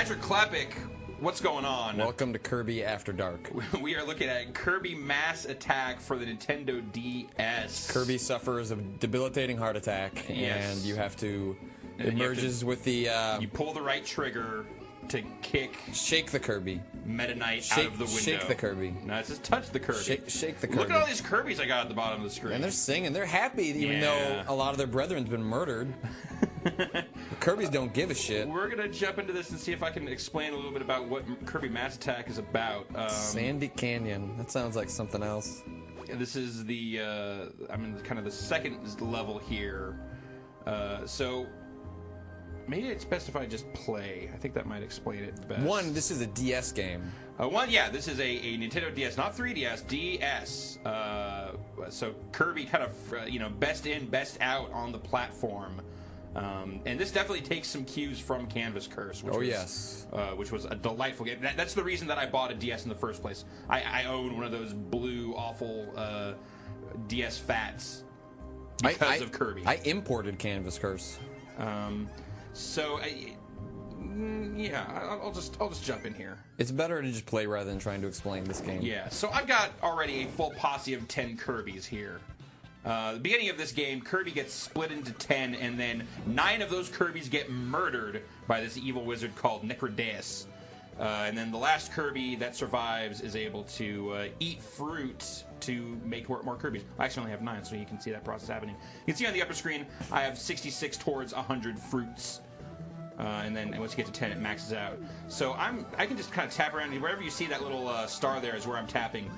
Patrick Klepek, what's going on? Welcome to Kirby After Dark. We are looking at Kirby Mass Attack for the Nintendo DS. Kirby suffers a debilitating heart attack, and you have to... It merges with the... you pull the right trigger to kick... Shake the Kirby. Meta Knight out of the window. Shake the Kirby. No, it says touch the Kirby. Shake the Kirby. Look at all these Kirbys I got at the bottom of the screen. And they're singing. They're happy, even though a lot of their brethren's been murdered. The Kirbys don't give a shit. We're going to jump into this and see if I can explain a little bit about what Kirby Mass Attack is about. Sandy Canyon. That sounds like something else. This is the, kind of the second level here. So... maybe it's best if I just play. I think that might explain it best. One, this is a DS game. This is a Nintendo DS, not 3DS, DS. So Kirby kind of, best in, best out on the platform. And this definitely takes some cues from Canvas Curse. Which was a delightful game. That's the reason that I bought a DS in the first place. I own one of those blue, awful DS Fats because of Kirby. I imported Canvas Curse. So, I'll just jump in here. It's better to just play rather than trying to explain this game. Yeah, so I've got already a full posse of 10 Kirbys here. The beginning of this game, Kirby gets split into 10, and then 9 of those Kirbys get murdered by this evil wizard called Necrodeus. And then the last Kirby that survives is able to eat fruit to make more Kirbys. I actually only have 9, so you can see that process happening. You can see on the upper screen, I have 66 towards 100 fruits. And then once you get to 10, it maxes out. So I can just kind of tap around. Wherever you see that little star there is where I'm tapping.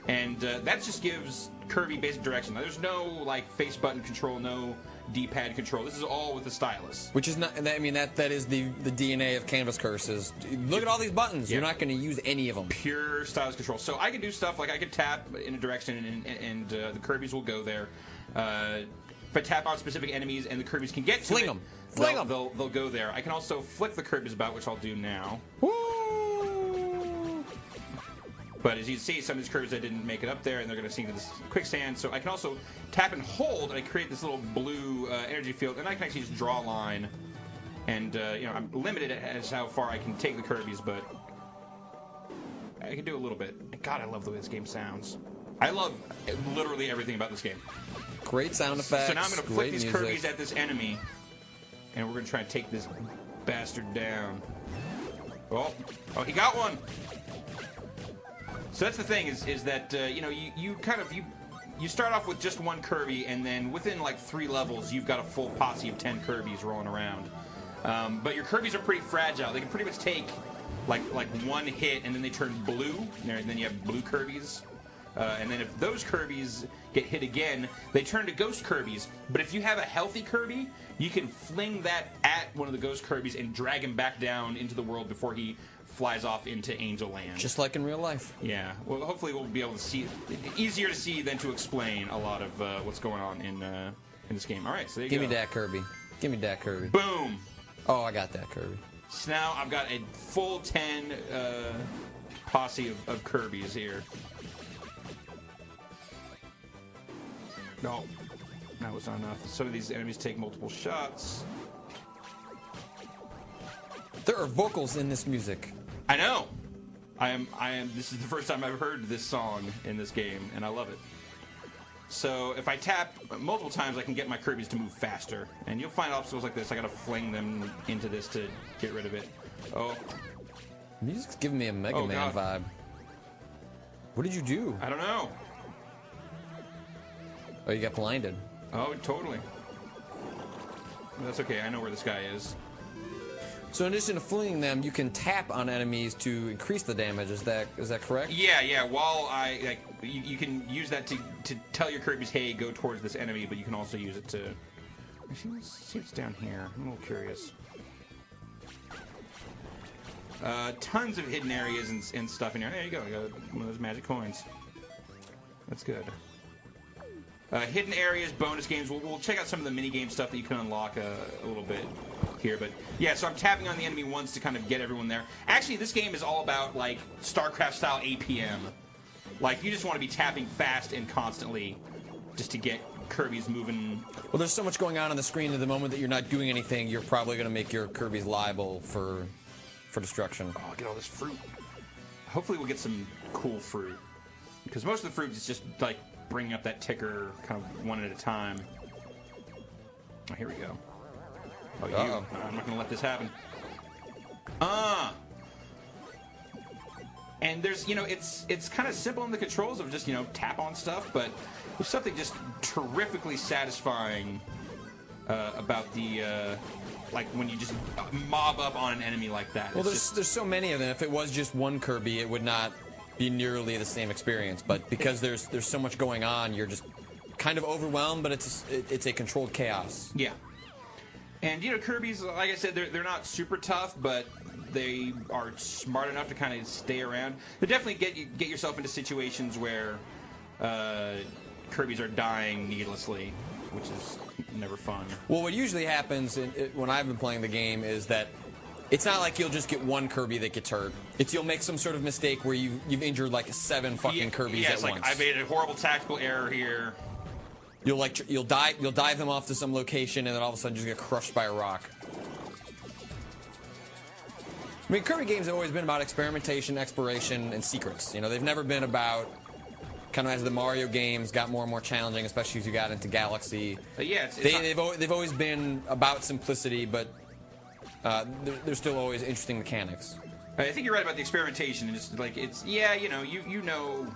And that just gives Kirby basic direction. There's no, face button control, no D-pad control. This is all with the stylus. Which is not, that is the DNA of Canvas Curses. Look at all these buttons. You're not going to use any of them. Pure stylus control. So I can do stuff like I could tap in a direction and the Kirbys will go there. If I tap on specific enemies and the Kirbys can get to them. They'll go there. I can also flick the Kirbys about, which I'll do now. Woo! But as you can see, some of these Kirbys I didn't make it up there, and they're going to sink into this quicksand. So I can also tap and hold, and I create this little blue energy field, and I can actually just draw a line. And I'm limited as how far I can take the Kirbys, but I can do a little bit. God, I love the way this game sounds. I love literally everything about this game. Great sound effects. So now I'm going to flick these Kirbys at this enemy, and we're going to try and take this bastard down. Oh, he got one. So that's the thing is that you start off with just one Kirby, and then within 3 levels you've got a full posse of 10 Kirbys rolling around. But your Kirbys are pretty fragile. They can pretty much take like one hit, and then they turn blue. And then you have blue Kirbys. And then if those Kirbys get hit again, they turn to Ghost Kirbys. But if you have a healthy Kirby, you can fling that at one of the Ghost Kirbys and drag him back down into the world before he flies off into Angel Land. Just like in real life. Yeah. Well, hopefully we'll be able to see. Easier to see than to explain a lot of what's going on in this game. All right, so there you go. Give me that Kirby. Give me that Kirby. Boom. Oh, I got that Kirby. So now I've got a full 10 posse of Kirbys here. No, that was not enough. Some of these enemies take multiple shots. There are vocals in this music. I know. I am. This is the first time I've heard this song in this game, and I love it. So if I tap multiple times, I can get my Kirbys to move faster. And you'll find obstacles like this. I gotta fling them into this to get rid of it. Oh. Music's giving me a Mega Man vibe. What did you do? I don't know. Oh, you got blinded. Oh, totally. That's okay. I know where this guy is. So in addition to flinging them, you can tap on enemies to increase the damage. Is that correct? Yeah. While you can use that to tell your Kirbys, hey, go towards this enemy, but you can also use it to. Actually, let's see what's down here. I'm a little curious. Tons of hidden areas and stuff in here. There you go. I got one of those magic coins. That's good. Hidden areas, bonus games. We'll check out some of the mini-game stuff that you can unlock a little bit here. But yeah, so I'm tapping on the enemy once to kind of get everyone there. Actually, this game is all about StarCraft-style APM. You just want to be tapping fast and constantly just to get Kirbys moving. Well, there's so much going on the screen at the moment that you're not doing anything. You're probably going to make your Kirbys liable for for destruction. Oh, I'll get all this fruit. Hopefully we'll get some cool fruit. Because most of the fruit is just, like, bringing up that ticker kind of one at a time. Oh, here we go. Oh, you. Uh-oh. I'm not going to let this happen. And there's, you know, it's kind of simple in the controls of just, you know, tap on stuff, but there's something just terrifically satisfying about the, like, when you just mob up on an enemy like that. Well, there's so many of them. If it was just one Kirby, it would not be nearly the same experience. But because there's so much going on, you're just kind of overwhelmed, but it's a controlled chaos. Yeah. And, you know, Kirby's, like I said, they're not super tough, but they are smart enough to kind of stay around. They definitely get yourself into situations where Kirbys are dying needlessly, which is never fun. Well, what usually happens when I've been playing the game is that it's not like you'll just get one Kirby that gets hurt. It's you'll make some sort of mistake where you've injured like 7 fucking Kirbys at like, once. I made a horrible tactical error here. You'll dive them off to some location and then all of a sudden just get crushed by a rock. I mean, Kirby games have always been about experimentation, exploration, and secrets. You know, they've never been about, kind of as the Mario games got more and more challenging, especially as you got into Galaxy. Yeah, they've always been about simplicity, but there's still always interesting mechanics. I think you're right about the experimentation. And it's like you know,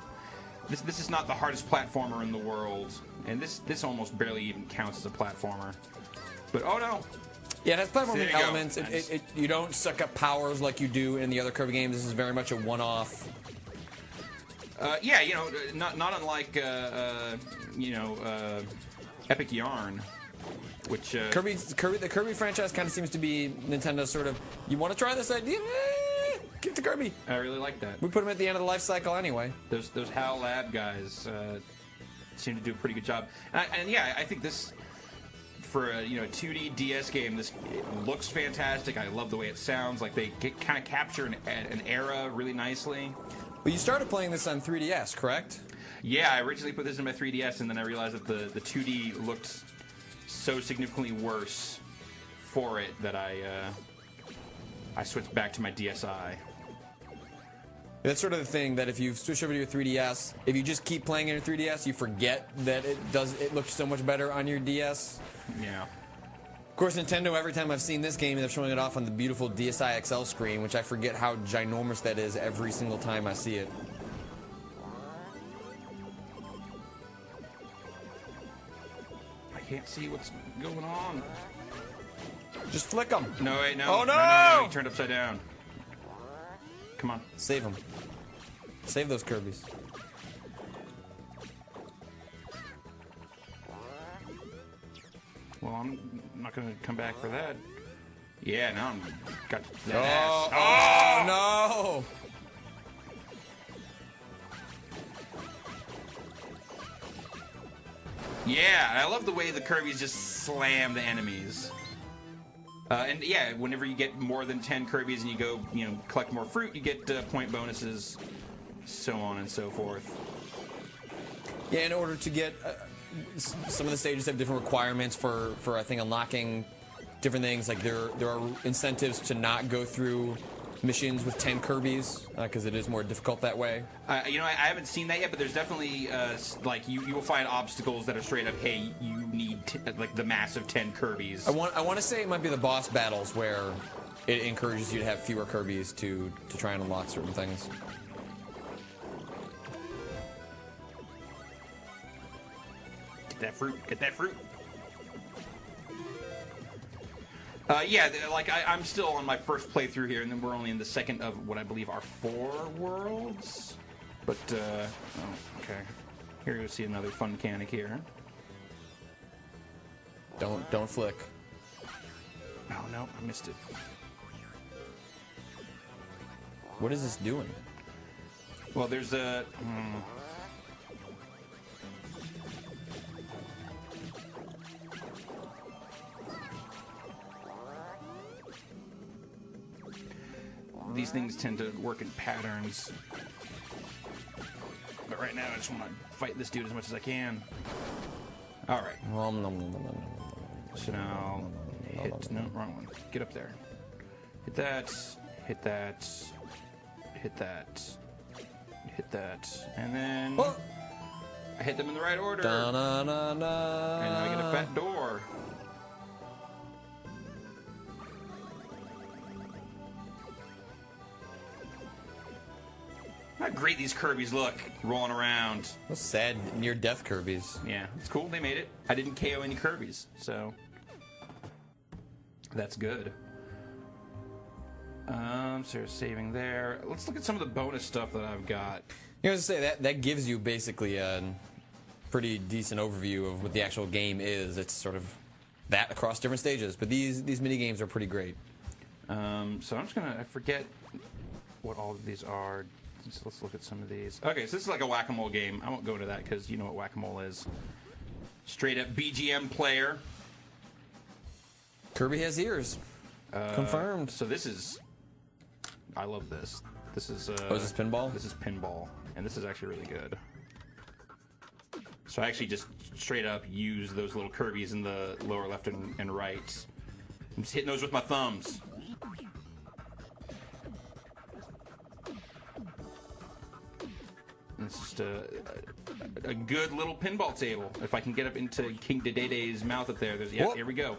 this is not the hardest platformer in the world, and this almost barely even counts as a platformer. But oh no. Yeah, it has platforming elements. You don't suck up powers like you do in the other Kirby games. This is very much a one-off. Yeah, you know, not unlike Epic Yarn, which the Kirby franchise kind of seems to be Nintendo's sort of, you want to try this idea? Give it to Kirby. I really like that. We put them at the end of the life cycle anyway. Those HAL Lab guys seem to do a pretty good job, and yeah, I think this. For a 2D DS game, this looks fantastic. I love the way it sounds. Like they kind of capture an era really nicely. Well, you started playing this on 3DS, correct? Yeah, I originally put this in my 3DS, and then I realized that the 2D looked so significantly worse for it that I switched back to my DSi. That's sort of the thing that if you switch over to your 3DS, if you just keep playing in your 3DS, you forget that it looks so much better on your DS. Yeah. Of course, Nintendo, every time I've seen this game, they're showing it off on the beautiful DSi XL screen, which I forget how ginormous that is every single time I see it. I can't see what's going on. Just flick them. No, wait, no. Oh, no! No, he turned upside down. Come on. Save them. Save those Kirbys. Well, I'm not going to come back for that. Yeah, now I'm got that ass. Oh, no! Yeah, I love the way the Kirbys just slam the enemies. And yeah, whenever you get more than 10 Kirbys and you go, collect more fruit, you get point bonuses, so on and so forth. Yeah, in order to get... some of the stages have different requirements for I think, unlocking different things. Like, there are incentives to not go through missions with 10 Kirbys, because it is more difficult that way. I haven't seen that yet, but there's definitely, you will find obstacles that are straight up, hey, you need, the massive 10 Kirbys. I want to say it might be the boss battles where it encourages you to have fewer Kirbys to try and unlock certain things. Get that fruit. Get that fruit. Yeah, I'm still on my first playthrough here, and then we're only in the second of what I believe are 4 worlds. But, okay. Here you'll see another fun mechanic here. Don't flick. Oh, no, I missed it. What is this doing? Well, there's a... These things tend to work in patterns. But right now, I just want to fight this dude as much as I can. All right. So now, hit... No, wrong one. Get up there. Hit that. hit that, hit that, hit that, and then Oh. I hit them in the right order. Da-na-na-na. And now I get a fat door. How great these Kirbys look, rolling around. Those sad near-death Kirbys. Yeah, it's cool. They made it. I didn't KO any Kirbys, so that's good. So you're saving there. Let's look at some of the bonus stuff that I've got. You know, to say that gives you basically a pretty decent overview of what the actual game is. It's sort of that across different stages, but these mini games are pretty great. So I'm just gonna. I forget what all of these are. So let's look at some of these. Okay, so this is like a whack-a-mole game. I won't go into that because you know what whack-a-mole is. Straight up BGM player. Kirby has ears. Confirmed. So this is. I love this. This is. Oh, is this pinball? This is pinball, and this is actually really good. So I actually just straight up use those little Kirbys in the lower left and right. I'm just hitting those with my thumbs. It's just a good little pinball table. If I can get up into King Dedede's mouth up there, yeah, here we go.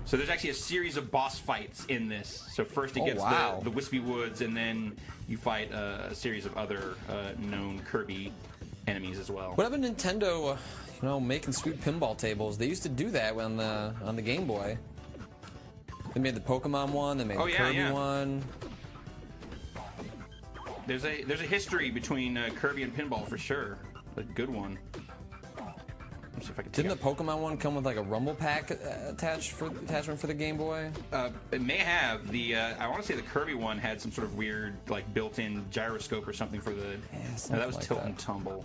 So there's actually a series of boss fights in this. So first it gets the Wispy Woods, and then you fight a series of other known Kirby enemies as well. What happened to Nintendo, making sweet pinball tables? They used to do that on the Game Boy. They made the Pokemon one. They made the Kirby one. There's a history between Kirby and pinball for sure. A good one. Let's see if I can. Didn't the Pokemon one come with like a Rumble Pack attachment for the Game Boy? It may have. I want to say the Kirby one had some sort of weird like built-in gyroscope or something for the. No, that was like tilt and tumble.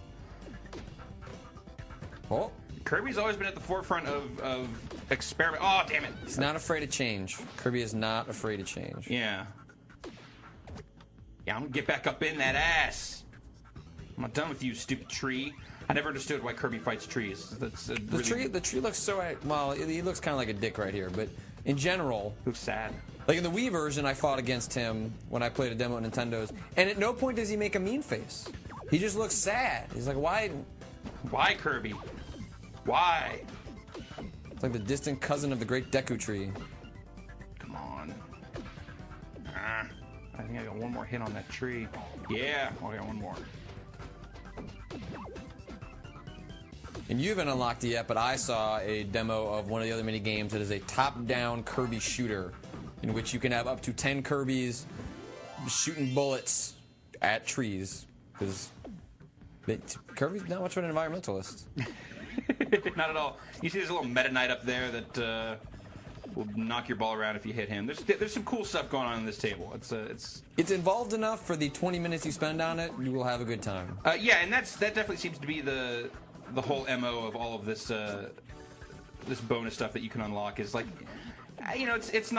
Oh. Kirby's always been at the forefront of experiment. Oh, damn it! He's not afraid of change. Kirby is not afraid of change. Yeah. Yeah, I'm gonna get back up in that ass. I'm not done with you, stupid tree. I never understood why Kirby fights trees. The tree looks so he looks kind of like a dick right here, but in general, looks sad. Like in the Wii version, I fought against him when I played a demo at Nintendo's, and at no point does he make a mean face. He just looks sad. He's like, why? Why, Kirby? Why? It's like the distant cousin of the Great Deku Tree. Come on. I think I got one more hit on that tree. Yeah, I got one more. And you haven't unlocked it yet, but I saw a demo of one of the other mini games that is a top-down Kirby shooter, in which you can have up to 10 Kirbys shooting bullets at trees. Because Kirby's not much of an environmentalist. Not at all. You see, there's a little Meta Knight up there that will knock your ball around if you hit him. There's some cool stuff going on in this table. It's involved enough for the 20 minutes you spend on it. You will have a good time. Yeah, and that definitely seems to be the whole MO of all of this this bonus stuff that you can unlock. Is like, it's not.